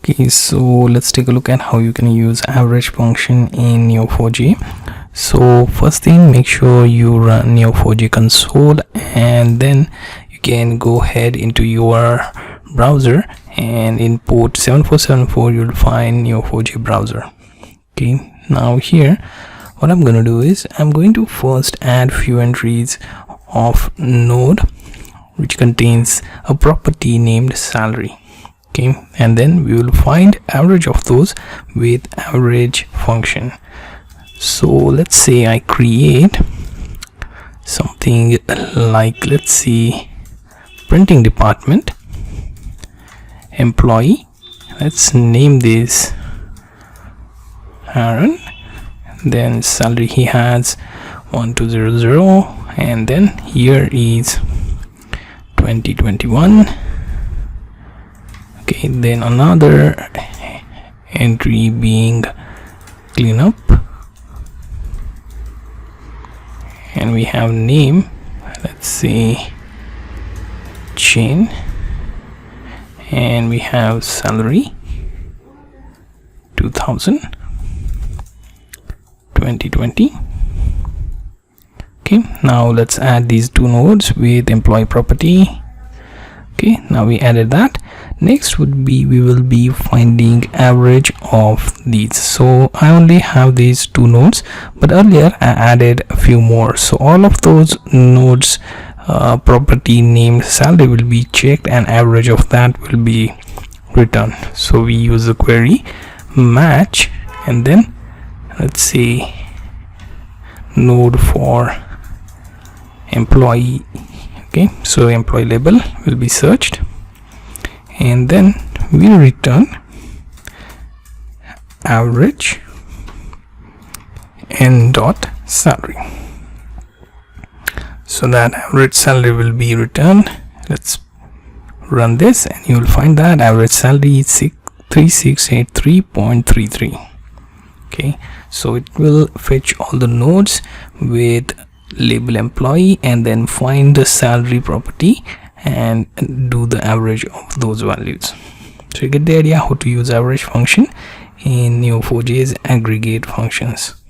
Okay, so let's take a look at how you can use average function in Neo4j. So first thing, make sure you run Neo4j console, and then you can go ahead into your browser, and in port 7474 you'll find Neo4j browser. Okay, now here what I'm going to do is I'm going to first add few entries of node which contains a property named salary. Okay, and then we will find average of those with average function. So let's say I create something like, let's see, printing department employee. Let's name this Aaron. Then salary he has 1200, and then here is 2021. Okay, then another entry being cleanup, and we have name, let's say chain, and we have salary 2000 2020. Okay, now let's add these two nodes with employee property. Okay, now we added that. Next would be we will be finding average of these. So I only have these two nodes, but earlier I added a few more, so all of those nodes property named salary will be checked and average of that will be returned. So we use the query match, and then let's say node for employee. Okay, so employee label will be searched, and then we return average n dot salary. So that average salary will be returned. Let's run this, and you will find that average salary is 3683.33. okay, so it will fetch all the nodes with label employee and then find the salary property and do the average of those values. So you get the idea how to use average function in Neo4j's aggregate functions.